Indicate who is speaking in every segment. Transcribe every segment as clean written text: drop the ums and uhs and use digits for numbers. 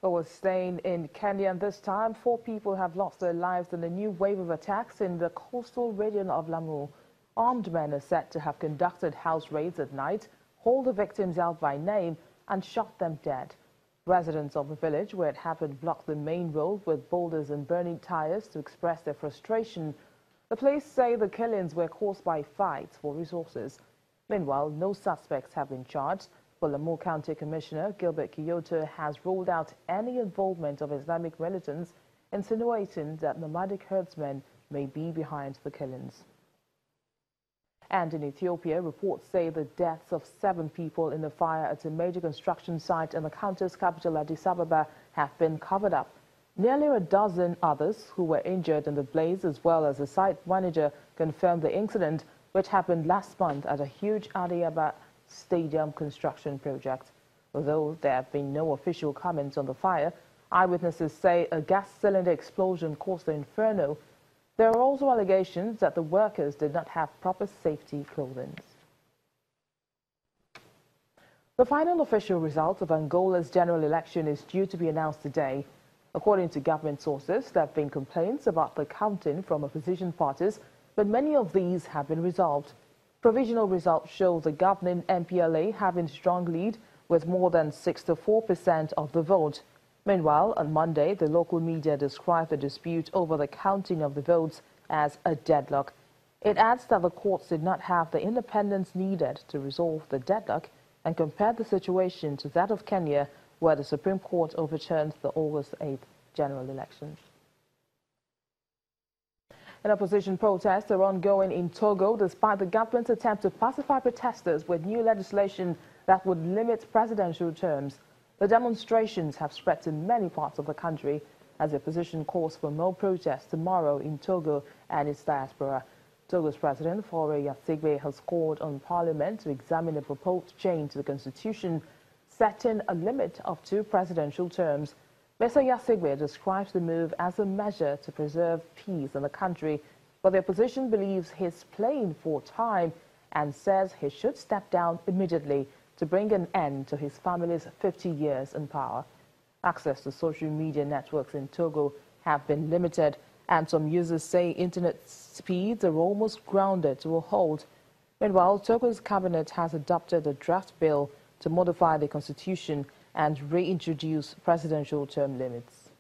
Speaker 1: We're staying in Kenya, and this time 4 people have lost their lives in a new wave of attacks in the coastal region of Lamu. Armed men are said to have conducted house raids at night, hauled the victims out by name and shot them dead. Residents of the village where it happened blocked the main road with boulders and burning tires to express their frustration. The police say the killings were caused by fights for resources. Meanwhile, no suspects have been charged. But Lamu County Commissioner Gilbert Peolpe has ruled out any involvement of Islamic militants, insinuating that nomadic herdsmen may be behind the killings. And in Ethiopia, reports say the deaths of 7 people in the fire at a major construction site in the country's capital, Addis Ababa, have been covered up. Nearly a dozen others who were injured in the blaze, as well as the site manager, confirmed the incident, which happened last month at a huge Addis Ababa stadium construction project. Although there have been no official comments on the fire, eyewitnesses say a gas cylinder explosion caused the inferno. There are also allegations that the workers did not have proper safety clothing. The final official result of Angola's general election is due to be announced today. According to government sources, there have been complaints about the counting from opposition parties, but many of these have been resolved. Provisional results show the governing MPLA having strong lead with more than 64% of the vote. Meanwhile, on Monday, the local media described the dispute over the counting of the votes as a deadlock. It adds that the courts did not have the independence needed to resolve the deadlock and compared the situation to that of Kenya, where the Supreme Court overturned the August 8th general elections. And opposition protests are ongoing in Togo despite the government's attempt to pacify protesters with new legislation that would limit presidential terms. The demonstrations have spread to many parts of the country as the opposition calls for more protests tomorrow in Togo and its diaspora. Togo's President Faure Gnassingbe has called on Parliament to examine a proposed change to the constitution, setting a limit of 2 presidential terms. Mr. Gnassingbe describes the move as a measure to preserve peace in the country, but the opposition believes he's playing for time and says he should step down immediately to bring an end to his family's 50 years in power. Access to social media networks in Togo have been limited, and some users say internet speeds are almost grounded to a halt. Meanwhile, Togo's cabinet has adopted a draft bill to modify the constitution and reintroduce presidential term limits.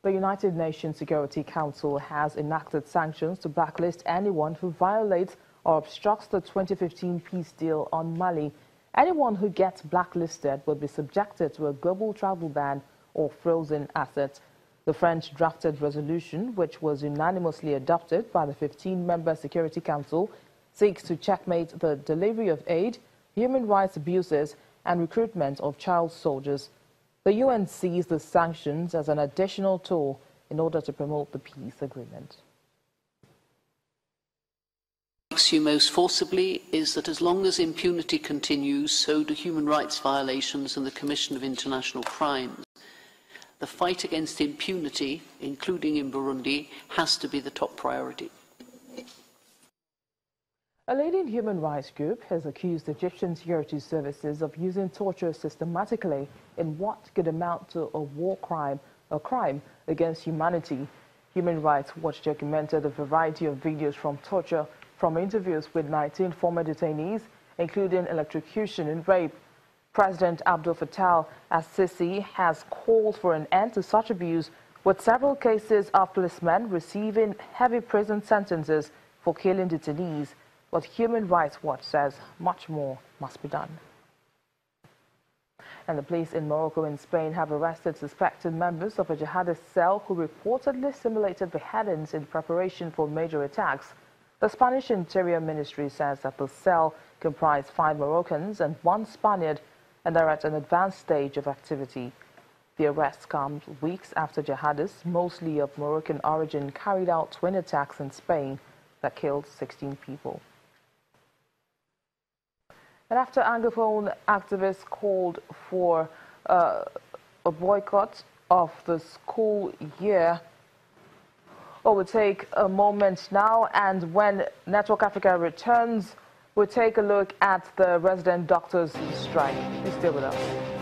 Speaker 1: The United Nations Security Council has enacted sanctions to blacklist anyone who violates or obstructs the 2015 peace deal on Mali. Anyone who gets blacklisted will be subjected to a global travel ban or frozen assets. The French drafted resolution, which was unanimously adopted by the 15-member Security Council, seeks to checkmate the delivery of aid, human rights abuses, and recruitment of child soldiers. The UN sees the sanctions as an additional tool in order to promote the peace agreement.
Speaker 2: What strikes you most forcibly is that as long as impunity continues, so do human rights violations and the commission of international crimes. The fight against impunity, including in Burundi, has to be the top priority.
Speaker 1: A leading human rights group has accused Egyptian security services of using torture systematically in what could amount to a war crime, a crime against humanity. Human Rights Watch documented a variety of videos from torture from interviews with 19 former detainees, including electrocution and rape. President Abdel Fattah al-Sisi has called for an end to such abuse, with several cases of policemen receiving heavy prison sentences for killing detainees. But Human Rights Watch says much more must be done. And the police in Morocco and Spain have arrested suspected members of a jihadist cell who reportedly simulated beheadings in preparation for major attacks. The Spanish Interior Ministry says that the cell comprised 5 Moroccans and 1 Spaniard, and they're at an advanced stage of activity. The arrest comes weeks after jihadists, mostly of Moroccan origin, carried out twin attacks in Spain that killed 16 people. And after Anglophone activists called for a boycott of the school year, we'll take a moment now, and when Network Africa returns, we'll take a look at the resident doctors' strike. Please stay with us.